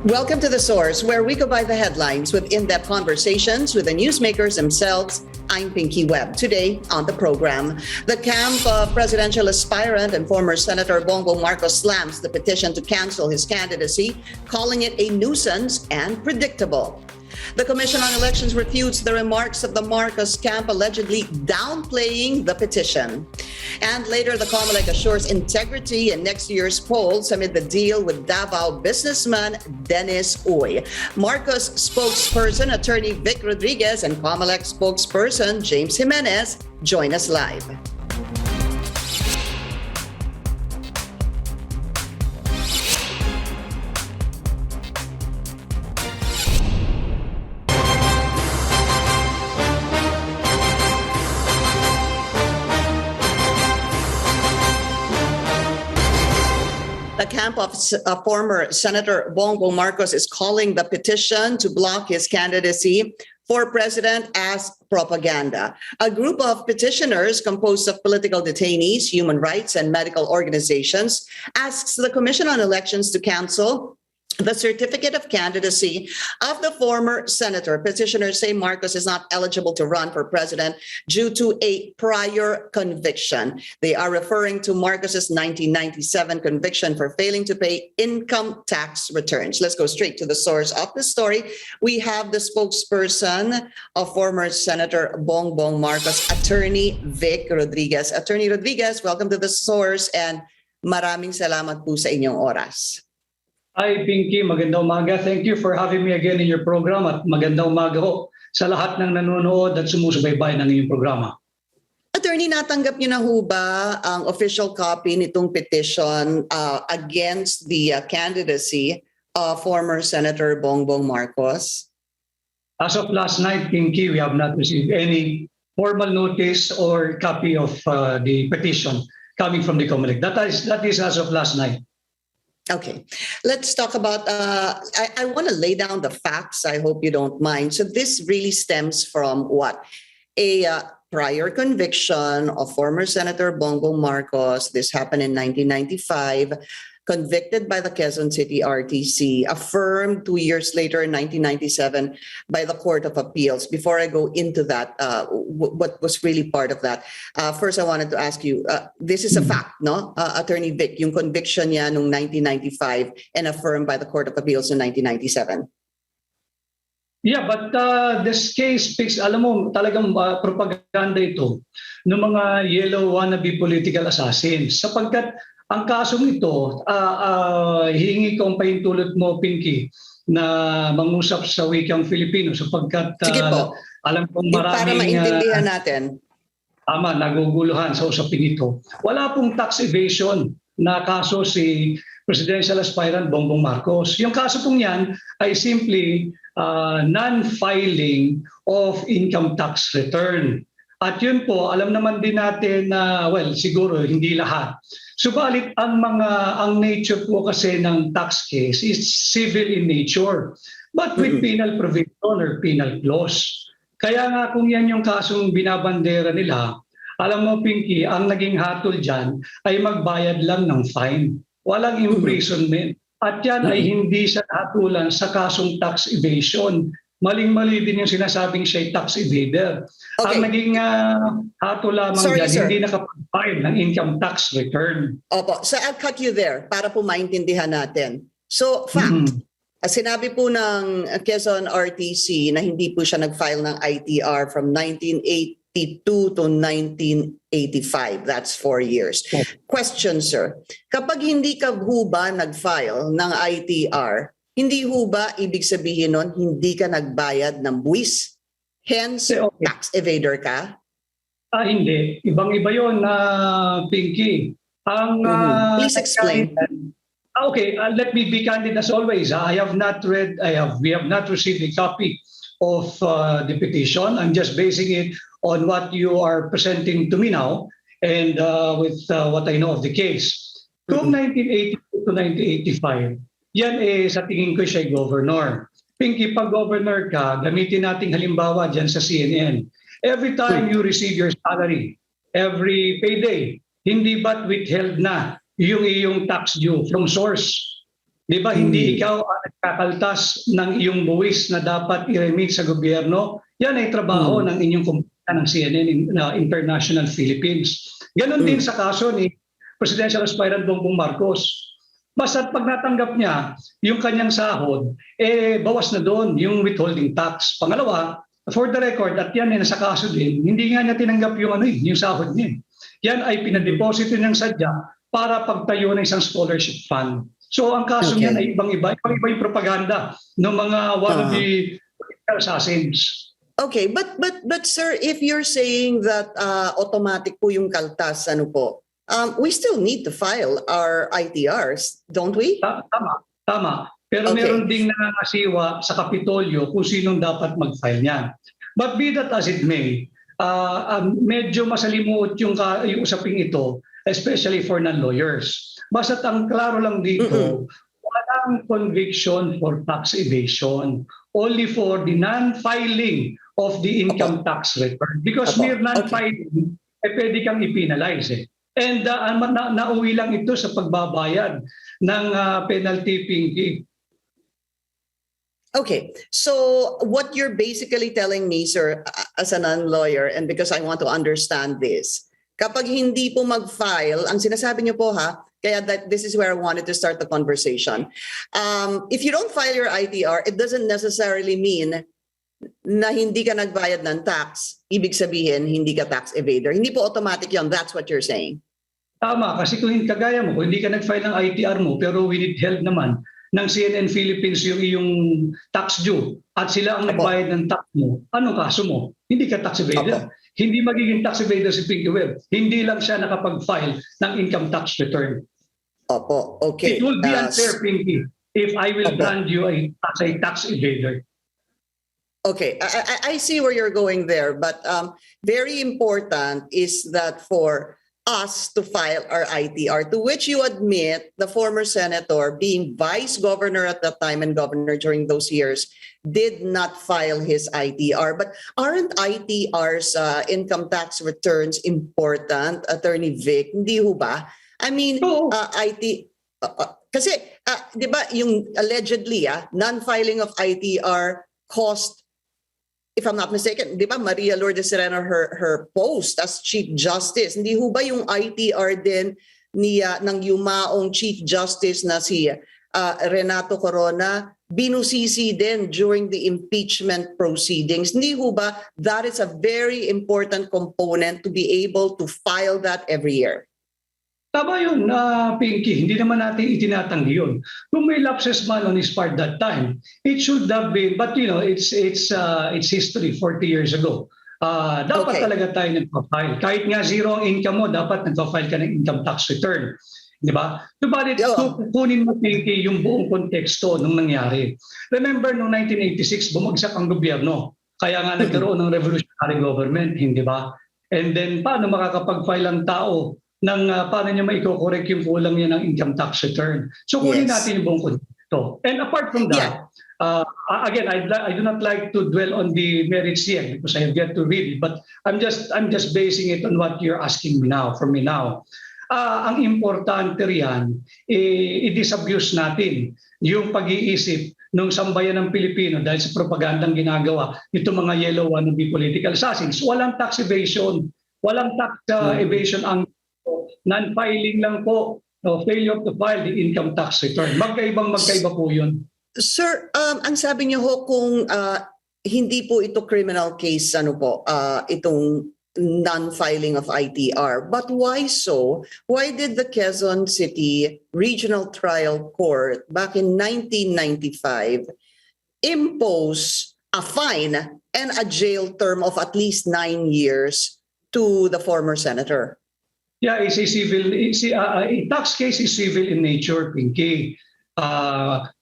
Welcome to The Source, where we go by the headlines with in-depth conversations with the newsmakers themselves. I'm Pinky Webb. Today on the program, the camp of presidential aspirant and former Senator Bongbong Marcos slams the petition to cancel his candidacy, calling it a nuisance and predictable. The Commission on Elections refutes the remarks of the Marcos camp allegedly downplaying the petition. And later, the Comelec assures integrity in next year's polls amid the deal with Davao businessman Dennis Uy. Marcos spokesperson Attorney Vic Rodriguez and Comelec spokesperson James Jimenez join us live. The camp of former Senator Bongbong Marcos is calling the petition to block his candidacy for president as propaganda. A group of petitioners composed of political detainees, human rights, and medical organizations asks the Commission on Elections to cancel the certificate of candidacy of the former senator. Petitioners say Marcos is not eligible to run for president due to a prior conviction. They are referring to Marcos's 1997 conviction for failing to pay income tax returns. Let's go straight to the source of the story. We have the spokesperson of former Senator Bongbong Marcos, Attorney Vic Rodriguez. Attorney Rodriguez, welcome to the source and maraming salamat po sa inyong oras. Hi Pinky, magandang umaga. Thank you for having me again in your program at magandang umaga ho sa lahat ng nanonood at sumusubaybay ng inyong programa. Attorney, natanggap niyo na ho ba ang official copy nitong petition against the candidacy of former Senator Bongbong Marcos? As of last night, Pinky, we have not received any formal notice or copy of the petition coming from the Comelec. That is as of last night. Okay, let's talk about, I want to lay down the facts. I hope you don't mind. So this really stems from what? A prior conviction of former Senator Bongbong Marcos. This happened in 1995. Convicted by the Quezon City RTC, affirmed 2 years later in 1997 by the Court of Appeals. Before I go into that, what was really part of that, first I wanted to ask you, this is a fact, no? Attorney Vic, yung conviction niya noong 1995 and affirmed by the Court of Appeals in 1997. Yeah, but this case speaks, alam mo, talagang propaganda ito ng mga yellow wannabe political assassins. Sapagkat ang kasong ito, hihingi ko ang pahintulot mo, Pinky, na mangusap sa wikang Filipino sapagkat alam kong maraming para maintindihan natin. Naguguluhan sa usapin ito. Wala pong tax evasion na kaso si presidential aspirant Bongbong Marcos. Yung kaso pong yan ay simply non-filing of income tax return. At yun po, alam naman din natin na, siguro hindi lahat. Subalit ang nature po kasi ng tax case is civil in nature, but with penal provision or penal clause. Kaya nga kung yan yung kasong binabandera nila, alam mo Pinky, ang naging hatol dyan ay magbayad lang ng fine. Walang imprisonment. At yan ay hindi sa hatulan sa kasong tax evasion. Maling-mali din yung sinasabing siya'y tax evader. Okay. Ang naging hatol lamang dyan, hindi nakapag-file ng income tax return. Opo. So I'll cut you there para po maintindihan natin. So, fact, sinabi po ng Quezon RTC na hindi po siya nag-file ng ITR from 1982 to 1985. That's 4 years. Okay. Question, sir. Kapag hindi ka ho ba nag-file ng ITR, hindi ho ba ibig sabihin nun, hindi ka nagbayad ng buwis? Hence, tax evader ka? Hindi. Ibang-iba yun, Pinky. Please explain. Okay, let me be candid as always. We have not received a copy of the petition. I'm just basing it on what you are presenting to me now and with what I know of the case. From 1982 to 1985, yan sa tingin ko siya'y governor. Pinky, pag governor ka, gamitin nating halimbawa dyan sa CNN. Every time you receive your salary, every payday, hindi ba't withheld na yung iyong tax due from source? Di ba hindi ikaw ang nagkakaltas ng iyong buwis na dapat i-remit sa gobyerno? Yan ay trabaho ng inyong kumpanya ng CNN International Philippines. Ganon din sa kaso ni Presidential Aspirant Bongbong Marcos. Basta't pag natanggap niya yung kanyang sahod, bawas na doon yung withholding tax. Pangalawa, for the record, at yan ay nasa kaso din, hindi nga niya tinanggap yung yung sahod niya. Yan ay pinadeposito niyang sadya para pagtayo ng isang scholarship fund. So ang kaso niyan ay ibang-iba yung propaganda ng mga wannabe political assassins. Okay, but sir, if you're saying that automatic po yung kaltas, ano po, we still need to file our ITRs, don't we? Tama. Pero meron ding nangangasiwa sa Kapitolyo kung sinong dapat mag-file niyan. But be that as it may, medyo masalimuot yung usaping ito, especially for non-lawyers. Basta't ang klaro lang dito, walang conviction for tax evasion, only for the non-filing of the income tax return. Because mere non-filing, pwede kang i-penalize eh. And nauwi lang ito sa pagbabayad ng penalty pinky. Okay, so what you're basically telling me, sir, as a non-lawyer, and because I want to understand this, kapag hindi po mag-file, ang sinasabi niyo po kaya this is where I wanted to start the conversation. If you don't file your ITR, it doesn't necessarily mean na hindi ka nagbayad ng tax. Ibig sabihin, hindi ka tax evader. Hindi po automatic yun. That's what you're saying. Tama, kasi kung kagaya mo, kung hindi ka nag-file ng ITR mo, pero withheld naman ng CNN Philippines yung iyong tax due at sila ang nagbayad ng tax mo, anong kaso mo? Hindi ka tax evader. Hindi magiging tax evader si Pinky Webb. Hindi lang siya nakapag-file ng income tax return. Opo, okay. It would be unfair, Pinky, if I will brand you as a tax evader. Okay, I see where you're going there, but very important is that for us to file our ITR, to which you admit the former senator, being vice governor at that time and governor during those years, did not file his ITR. But aren't ITRs, income tax returns, important, Attorney Vic? Hindi ho ba? I mean, kasi, di ba, yung allegedly, non-filing of ITR cost, if I'm not mistaken, di ba, Maria Lourdes Sereno, her post as Chief Justice. Hindi ho ba yung ITR din ng yumaong Chief Justice na si Renato Corona, binusisi din during the impeachment proceedings? Hindi ho ba that is a very important component to be able to file that every year? Tama yun, Pinky. Hindi naman natin itinatanggi yun. Kung may lapses man on his part that time, it should have been, but you know, it's history 40 years ago. Dapat talaga tayo nagpa-file. Kahit nga zero ang income mo, dapat nagpa-file ka ng income tax return. Di ba? Subalit, kunin mo, Pinky, yung buong konteksto nung nangyari. Remember, noong 1986, bumagsak ang gobyerno. Kaya nga nagkaroon ng revolutionary government, hindi ba? And then, paano makakapag-file ang tao ng paano niya maiko-correct yung kulang niya ng income tax return? So, kunin natin yung buong konteksto. And apart from that, again, I do not like to dwell on the merits here because I have yet to read it, but I'm just basing it on what you're asking me now, from me now. Ang importante riyan, i-disabuse natin yung pag-iisip ng sambayan ng Pilipino dahil sa propagandang ginagawa nito mga yellow wannabe political assassins. Walang tax evasion. Walang tax evasion ang non-filing lang po, failure to file the income tax return. Magkaiba po yun. Sir, ang sabi niyo ho kung hindi po ito criminal case, itong non-filing of ITR. But why so? Why did the Quezon City Regional Trial Court back in 1995 impose a fine and a jail term of at least 9 years to the former senator? Yeah, it's a civil. A tax case is civil in nature, Pinky.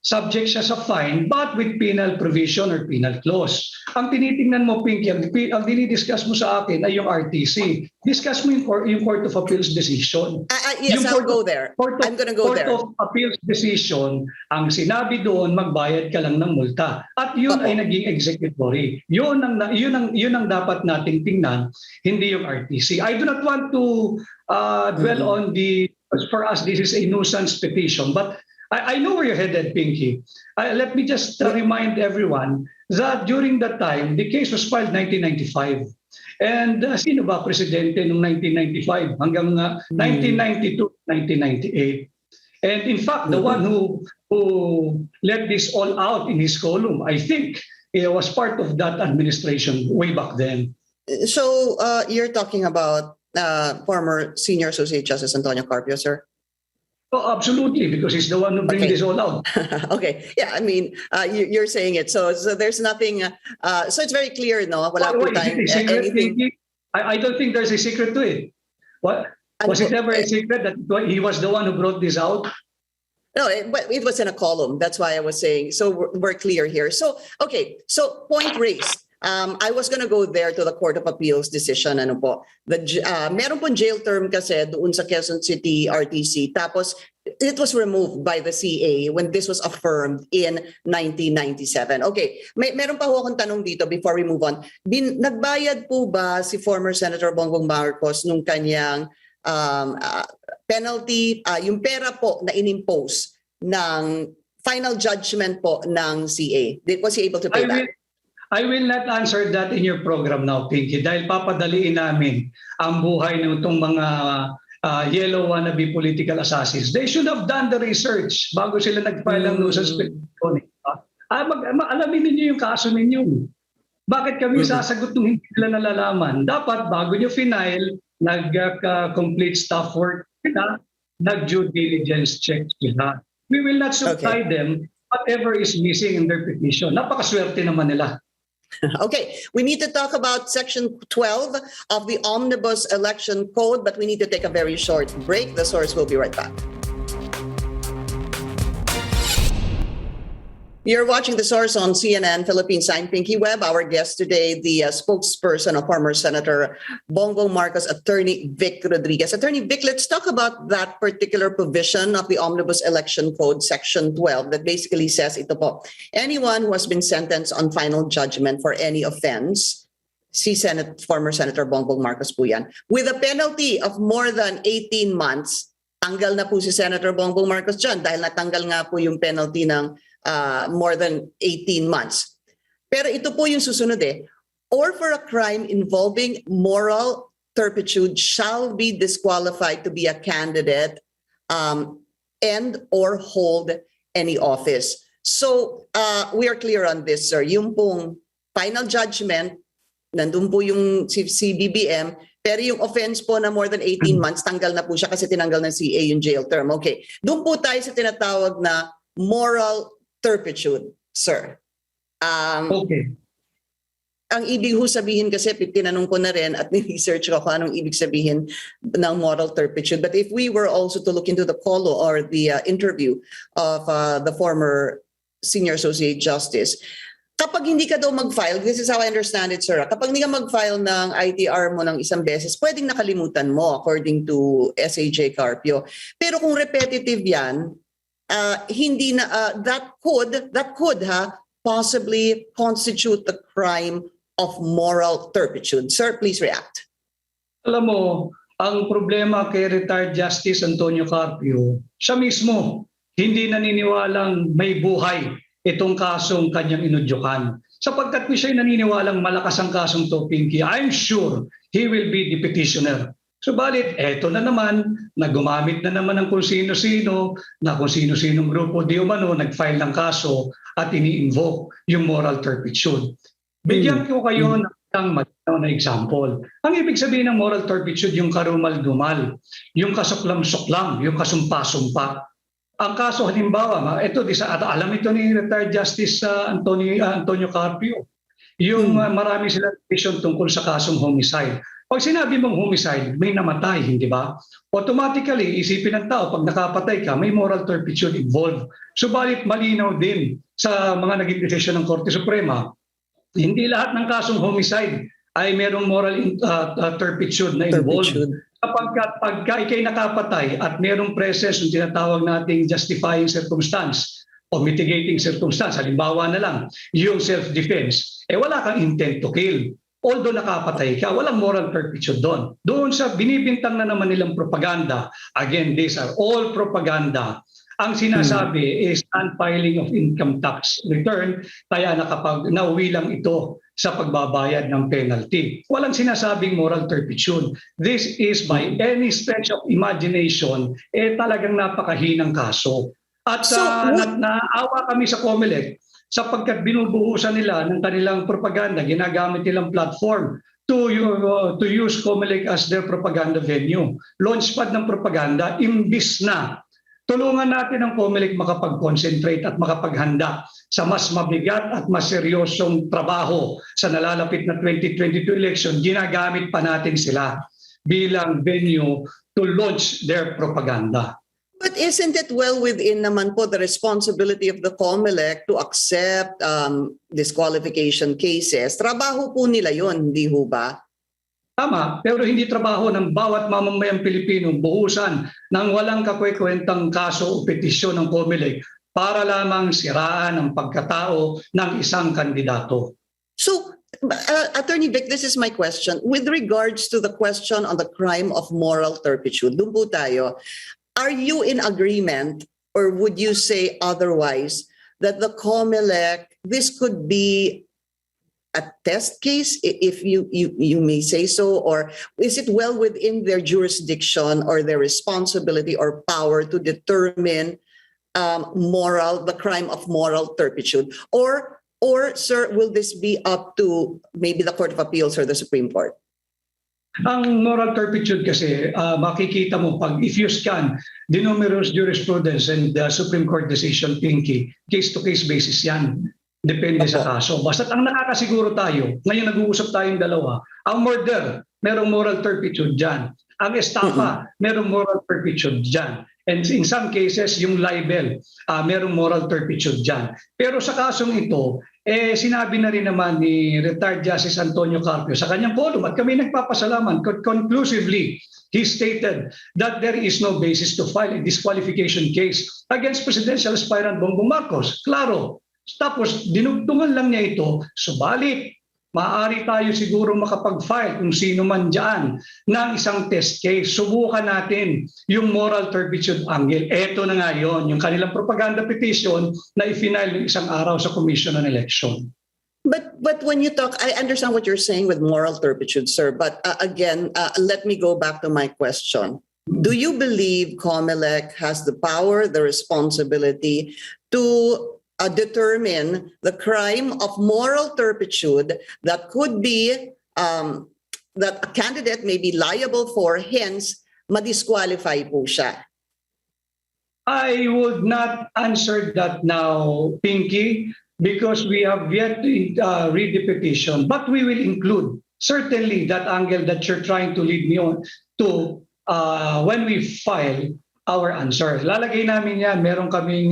Subject siya sa fine, but with penal provision or penal clause. Ang tinitingnan mo, Pinky, ang dinidiscuss mo sa akin ay yung RTC. Discuss mo yung Court of Appeals decision. Yes, I'll go there. I'm going to go there. Court of Appeals decision, ang sinabi doon, magbayad ka lang ng multa. At yun ay naging executory. Yun ang dapat nating tingnan, hindi yung RTC. I do not want to dwell on for us, this is a nuisance petition, but I know where you're headed, Pinky. Let me just remind everyone that during that time, the case was filed 1995. And sino ba presidente noong 1995 hanggang 1992, 1998? And in fact, the one who let this all out in his column, I think, was part of that administration way back then. So you're talking about former Senior Associate Justice Antonio Carpio, sir? Oh, absolutely, because he's the one who brings this all out. Okay. Yeah, I mean, you're saying it. So there's nothing, so it's very clear, no? Wala po tayong anything. I don't think there's a secret to it. What? Was it ever a secret that he was the one who brought this out? No, but it was in a column. That's why I was saying. So we're clear here. So, okay. So point raised. I was gonna go there to the Court of Appeals decision. Ano po? Meron pong jail term kasi doon sa Quezon City RTC. Tapos it was removed by the CA when this was affirmed in 1997. Okay, meron pa ho akong tanong dito before we move on. Nagbayad po ba si former Senator Bongbong Marcos nung kanyang penalty, yung pera po na inimpose ng final judgment po ng CA? Was he able to pay that? I will not answer that in your program now, Pinky, dahil papadaliin namin ang buhay ng itong mga yellow wannabe political assassins. They should have done the research bago sila nag-file ng nuisance petition. Alamin ninyo yung kaso ninyo. Bakit kami sasagot nung hindi nila nalalaman? Dapat bago nyo final, nag-complete staff work sila, nag-due diligence check sila. We will not supply them whatever is missing in their petition. Napakaswerte naman nila. Okay, we need to talk about Section 12 of the Omnibus Election Code, but we need to take a very short break. The source will be right back. You're watching The Source on CNN Philippines. I'm Pinky Webb. Our guest today, the spokesperson of former Senator Bongbong Marcos, Attorney Vic Rodriguez. Attorney Vic, let's talk about that particular provision of the Omnibus Election Code, Section 12, that basically says ito po, anyone who has been sentenced on final judgment for any offense, former Senator Bongbong Marcos po yan, with a penalty of more than 18 months, tanggal na po si Senator Bongbong Marcos dyan dahil natanggal nga po yung penalty ng more than 18 months. Pero ito po yung susunod or for a crime involving moral turpitude shall be disqualified to be a candidate and or hold any office. So we are clear on this, sir. Yung pong final judgment, nandun po yung CBBM, pero yung offense po na more than 18 months, tanggal na po siya kasi tinanggal ng CA yung jail term. Okay, doon po tayo sa tinatawag na moral turpitude, sir. Okay. Ang ibig ho sabihin kasi, tinanong ko na rin at ni-research ko kung anong ibig sabihin ng moral turpitude. But if we were also to look into the call or the interview of the former Senior Associate Justice, kapag hindi ka daw mag-file, this is how I understand it, sir. Kapag hindi ka mag-file ng ITR mo ng isang beses, pwedeng nakalimutan mo according to SAJ Carpio. Pero kung repetitive yan, hindi na that could possibly constitute the crime of moral turpitude. Sir, please react. Alam mo, ang problema kay retired Justice Antonio Carpio, siya mismo hindi naniniwalang may buhay itong kasong kanyang inudyukan. Sapagkat kung siya'y naniniwalang malakas ang kasong to, Pinky, I'm sure he will be the petitioner. Subalit, eto na naman, nagumamit na naman ng kung sino-sino, na kung sino-sinong grupo di umano nag-file ng kaso at ini-invoke yung moral turpitude. Bigyan ko kayo ng matinaw na example. Ang ibig sabihin ng moral turpitude, yung karumal-dumal, yung kasuklam-suklam, yung kasumpa-sumpa. Ang kaso halimbawa, alam ito ni retired Justice Antonio Carpio, yung marami silang petition tungkol sa kasong homicide. Pag sinabi mong homicide, may namatay, hindi ba? Automatically, isipin ng tao, pag nakapatay ka, may moral turpitude involved. Subalit malinaw din sa mga naging desisyon ng Korte Suprema, hindi lahat ng kasong homicide ay merong moral turpitude na involved. Pagka ikay nakapatay at merong presence yung tinatawag nating justifying circumstance o mitigating circumstance, halimbawa na lang, yung self-defense, wala kang intent to kill. Although nakapatay ka, walang moral turpitude doon. Doon sa binibintang na naman nilang propaganda, again, these are all propaganda. Ang sinasabi is non-filing of income tax return, kaya nauwi lang ito sa pagbabayad ng penalty. Walang sinasabing moral turpitude. This is by any stretch of imagination, talagang napakahinang kaso. At naawa kami sa Comelec sapagkat binubuhusan nila ng kanilang propaganda, ginagamit nilang platform to use Comelec as their propaganda venue. Launchpad ng propaganda, imbis na tulungan natin ang Comelec makapag-concentrate at makapaghanda sa mas mabigat at mas seryosong trabaho sa nalalapit na 2022 election. Ginagamit pa natin sila bilang venue to launch their propaganda. But isn't it well within naman po the responsibility of the Comelec to accept disqualification cases? Trabaho po nila yon, hindi ho ba? Tama, pero hindi trabaho ng bawat mamamayang Pilipino buhusan ng walang kakwekwentang kaso o petisyon ng Comelec para lamang siraan ang pagkatao ng isang kandidato. So, Attorney Vic, this is my question. With regards to the question on the crime of moral turpitude, doon po tayo. Are you in agreement, or would you say otherwise, that the Comelec, this could be a test case, if you may say so, or is it well within their jurisdiction or their responsibility or power to determine the crime of moral turpitude? Or, sir, will this be up to maybe the Court of Appeals or the Supreme Court? Ang moral turpitude kasi, makikita mo if you scan the numerous jurisprudence and the Supreme Court decision, Pinky, case-to-case basis yan. Depende sa kaso. Basta't ang nakakasiguro tayo, ngayon nag-uusap tayong dalawa, ang murder, merong moral turpitude dyan. Ang estafa, merong moral turpitude dyan. And in some cases, yung libel, merong moral turpitude dyan. Pero sa kasong ito, sinabi na rin naman ni retired Justice Antonio Carpio sa kanyang forum at kami nagpapasalaman. Conclusively, he stated that there is no basis to file a disqualification case against presidential aspirant Bongbong Marcos. Klaro. Tapos dinugtungan lang niya ito, subalit maaari tayo siguro makapag-file kung sino man dyan ng isang test case. Subukan natin yung moral turpitude angle. Eto na nga yun, yung kanilang propaganda petition na i-final yung isang araw sa Commission on Election. But when you talk, I understand what you're saying with moral turpitude, sir. But again, let me go back to my question. Do you believe Comelec has the power, the responsibility to determine the crime of moral turpitude that could be that a candidate may be liable for, hence ma-disqualify po siya? I would not answer that now, Pinky, because we have yet to read the petition, but we will include certainly that angle that you're trying to lead me on to when we file our answer. Lalagay namin yan, meron kaming,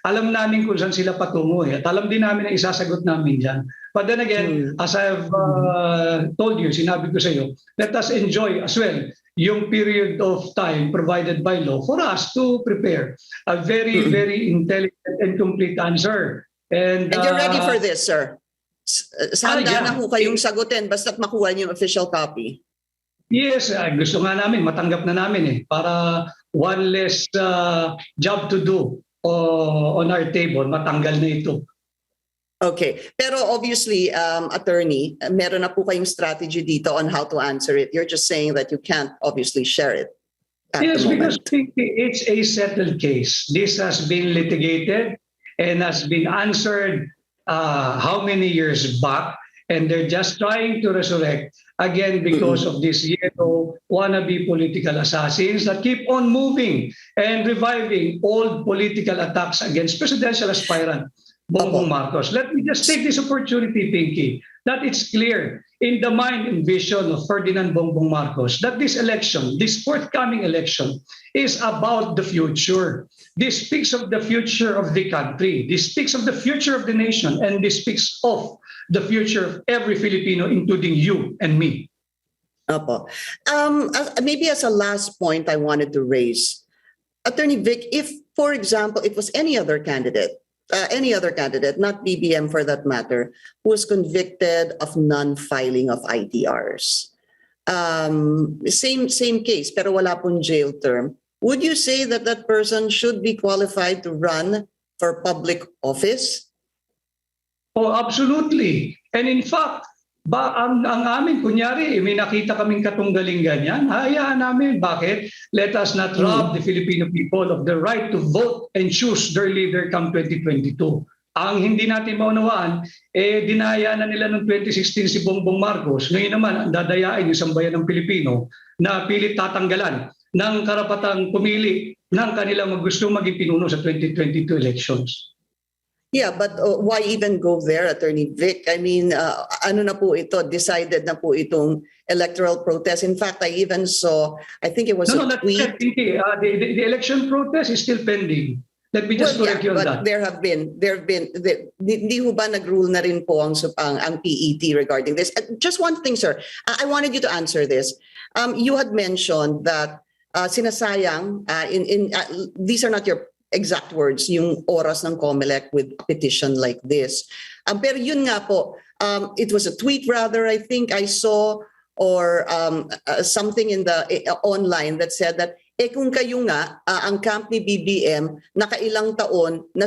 alam namin kung saan sila patungo at alam din namin ang isasagot namin dyan. But then again, as I've told you, sinabi ko sa iyo, let us enjoy as well yung period of time provided by law for us to prepare a very, very intelligent and complete answer. And you're ready for this, sir? Sanda na ho kayong sagutin basta't makuha niyo yung official copy. Yes, gusto nga namin, matanggap na namin para one less job to do on our table, matanggal na ito. Okay. Pero obviously, attorney, meron na po kayong strategy dito on how to answer it. You're just saying that you can't obviously share it. Yes, because it's a settled case. This has been litigated and has been answered how many years back, and they're just trying to resurrect again because of these yellow wannabe political assassins that keep on moving and reviving old political attacks against presidential aspirant Bongbong Marcos. Let me just take this opportunity, Pinky, that it's clear in the mind and vision of Ferdinand Bongbong Marcos that this election, this forthcoming election, is about the future. This speaks of the future of the country. This speaks of the future of the nation, and this speaks of the future of every Filipino, including you and me. Opo. Maybe as a last point I wanted to raise, Attorney Vic, if, for example, it was any other candidate, not BBM for that matter, who was convicted of non-filing of ITRs. Same case, pero wala pong jail term. would you say that that person should be qualified to run for public office? Oh, absolutely. And in fact, ang amin, kunyari, may nakita kaming katunggaling ganyan, hayaan namin. Bakit? Let us not rob the Filipino people of the right to vote and choose their leader come 2022. Ang hindi natin maunawaan, dinaya na nila noong 2016 si Bongbong Marcos. Ngayon naman, ang dadayain yung sambayan ng Pilipino na pilit tatanggalan ng karapatang pumili ng kanilang gustong maging pinuno sa 2022 elections. Yeah, but why even go there, Attorney Vic? I mean, ano na po ito? Decided na po itong electoral protest. In fact, I even saw, I think it was a tweet. The election protest is still pending. Let me just correct you on that. There have been, hindi ho ba nag-rule na rin po ang PET regarding this? Just one thing, sir. I wanted you to answer this. You had mentioned that sinasayang, these are not your exact words, yung oras ng Comelec with a petition like this. Pero yun nga po, it was a tweet rather, I think I saw, or something in the online that said that, kung kayo nga, ang camp ni BBM, nakailang taon, na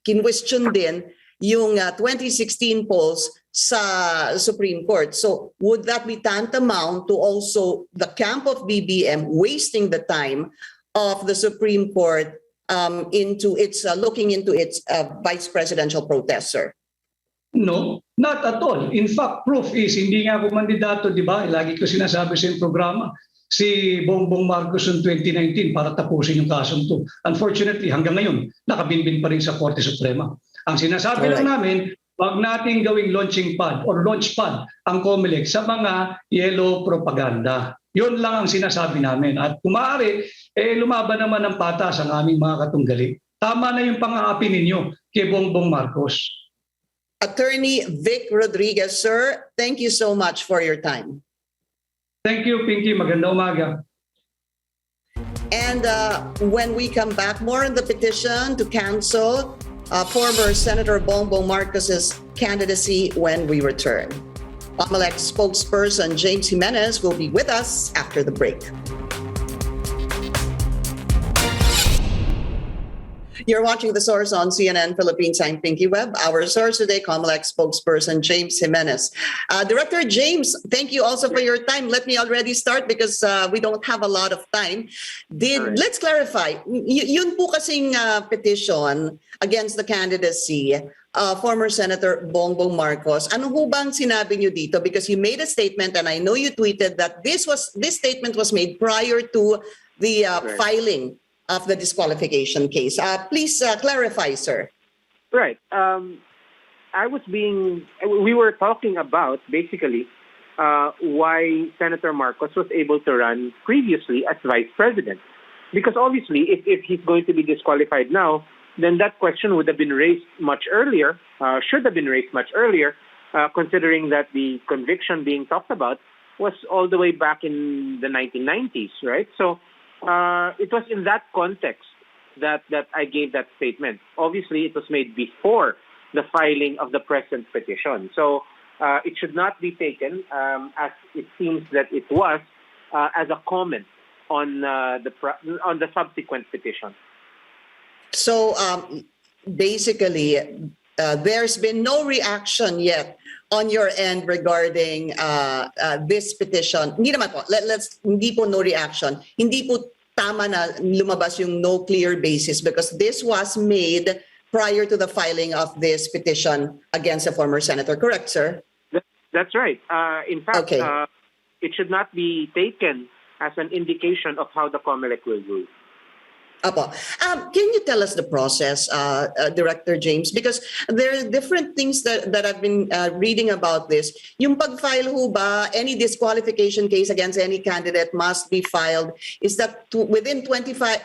kinwestiyon din yung 2016 polls sa Supreme Court. So would that be tantamount to also the camp of BBM wasting the time of the Supreme Court into its looking into its vice presidential protest, sir? No, not at all. In fact, proof is hindi nga ako mandidato, di ba? Lagi ko sinasabi sa programa, si Bongbong Marcos noong 2019 para tapusin yung kasong to. Unfortunately, hanggang ngayon, nakabinbin pa rin sa Korte Suprema. Ang sinasabi lang namin, wag nating gawing launching pad or launch pad ang Comelec sa mga yellow propaganda. Yun lang ang sinasabi namin. At kung maaari, lumaban naman ng patas ang aming mga katunggali. Tama na yung pang-aapi ninyo kay Bongbong Marcos. Attorney Vic Rodriguez, sir, thank you so much for your time. Thank you, Pinky. Magandang umaga. And when we come back, more on the petition to cancel former Senator Bongbong Marcos's candidacy when we return. Comelec spokesperson James Jimenez will be with us after the break. You're watching The Source on CNN Philippines. I'm Pinky Webb. Our source today, Comelec spokesperson James Jimenez. Director James, thank you also for your time. Let me already start because we don't have a lot of time. Let's clarify. Yun po kasing petition against the candidacy former Senator Bongbong Marcos. Ano ho bang sinabi niyo dito? Because you made a statement and I know you tweeted that this statement was made prior to the filing of the disqualification case. Please clarify, sir. Right. We were talking about basically why Senator Marcos was able to run previously as vice president. Because obviously, if he's going to be disqualified now, then that question would have been raised much earlier, should have been raised much earlier, considering that the conviction being talked about was all the way back in the 1990s, right? So it was in that context that I gave that statement. Obviously, it was made before the filing of the present petition. So it should not be taken, as it seems that it was, as a comment on the subsequent petition. So basically, there's been no reaction yet on your end regarding this petition. Hindi naman po, hindi po no reaction. Hindi po tama na lumabas yung no clear basis because this was made prior to the filing of this petition against a former senator. Correct, sir? That's right. In fact, it should not be taken as an indication of how the Comelec will rule. Apo. Can you tell us the process, Director James? Because there are different things that I've been reading about this. Yung pag-file ho ba, any disqualification case against any candidate must be filed. Is that within 25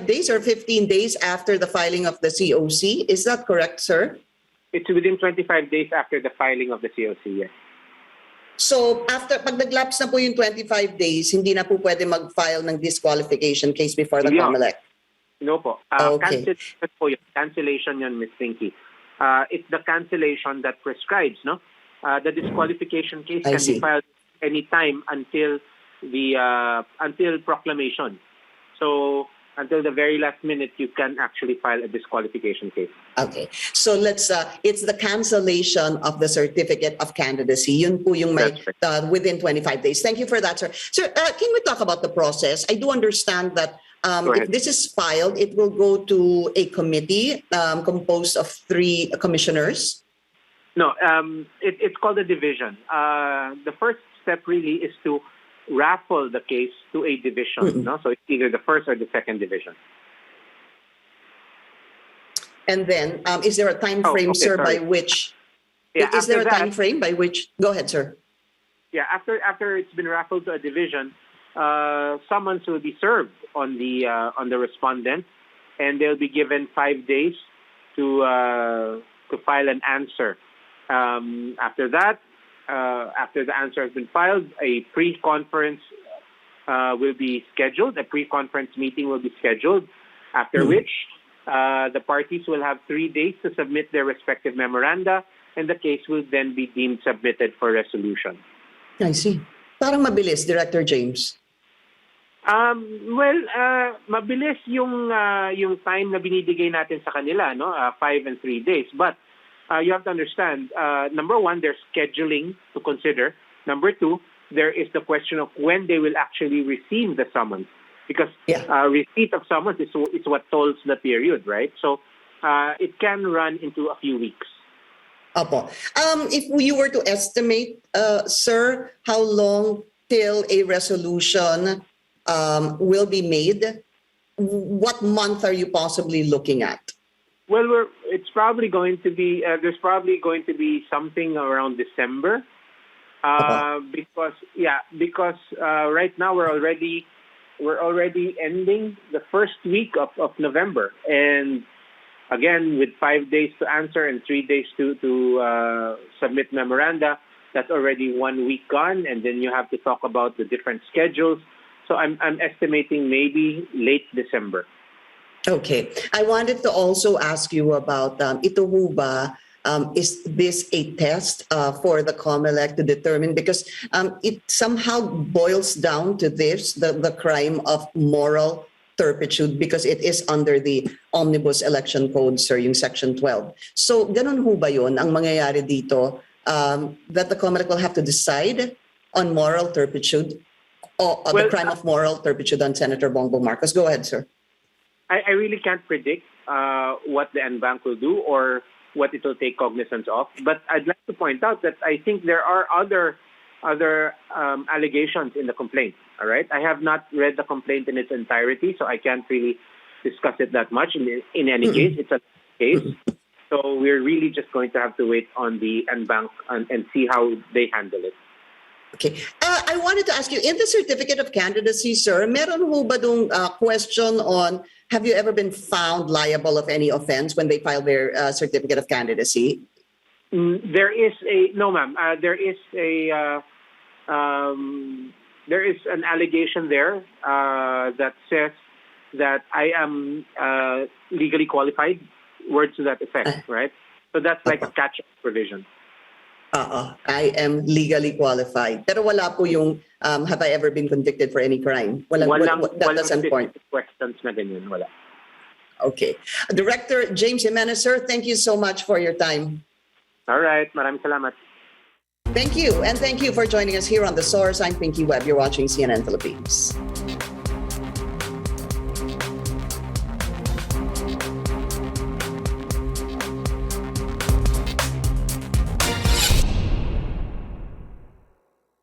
days or 15 days after the filing of the COC? Is that correct, sir? It's within 25 days after the filing of the COC, yes. So, pag nag-lapse na po yung 25 days, hindi na po pwede mag-file ng disqualification case before the Comelec? No po. Okay. Cancellation yun, Ms. Pinky. It's the cancellation that prescribes, no? The disqualification case can be filed any time until until proclamation. So until the very last minute, you can actually file a disqualification case. Okay. So let's, it's the cancellation of the certificate of candidacy. Yun po yung may, That's within 25 days. Thank you for that, sir. Sir, can we talk about the process? I do understand that Go if ahead. this is filed, it will go to a committee composed of 3 commissioners. No, it's called a division. The first step really is to raffle the case to a division. No? So it's either the first or the second division. And then, is there a time frame, okay, sir, sorry. by which? Yeah, Is there a after that- time frame by which? Go ahead, sir. Yeah, after it's been raffled to a division, summons will be served on the respondent, and they'll be given 5 days to file an answer. After that, after the answer has been filed, a pre-conference will be scheduled. A pre-conference meeting will be scheduled. After which, the parties will have 3 days to submit their respective memoranda, and the case will then be deemed submitted for resolution. I see. Parang mabilis, Director James. Mabilis yung time na binibigay natin sa kanila, no? 5 and 3 days. But you have to understand, number one, there's scheduling to consider. Number two, there is the question of when they will actually receive the summons. Because receipt of summons is what tolls the period, right? So it can run into a few weeks. Opo. If you were to estimate, sir, how long till a resolution will be made, what month are you possibly looking at? Well, it's probably going to be there's probably going to be something around December, because right now we're already ending the first week of November, and again with 5 days to answer and 3 days to submit memoranda, that's already 1 week gone, and then you have to talk about the different schedules. So I'm estimating maybe late December. Okay. I wanted to also ask you about ito ho ba, is this a test for the Comelec to determine? Because it somehow boils down to this, the crime of moral turpitude, because it is under the Omnibus Election Code, sir, yung Section 12. So ganun ho ba yun ang mangyayari dito, that the Comelec will have to decide on moral turpitude, or the crime of moral turpitude on Senator Bongbong Marcos? Go ahead, sir. I really can't predict what the NBank will do or what it will take cognizance of. But I'd like to point out that I think there are other allegations in the complaint. All right, I have not read the complaint in its entirety, so I can't really discuss it that much. In any case, it's a case. So we're really just going to have to wait on the NBank and see how they handle it. Okay. I wanted to ask you, in the certificate of candidacy, sir, meron ho ba dung question on, have you ever been found liable of any offense when they file their certificate of candidacy? There is no, ma'am. There is an allegation there that says that I am legally qualified. Words to that effect, right? So that's like a catch-up provision. I am legally qualified. Pero wala po yung, have I ever been convicted for any crime? That doesn't point. Questions na ganyan, wala. Okay. Director James Jimenez, sir, thank you so much for your time. All right. Maraming salamat. Thank you. And thank you for joining us here on The Source. I'm Pinky Webb. You're watching CNN Philippines.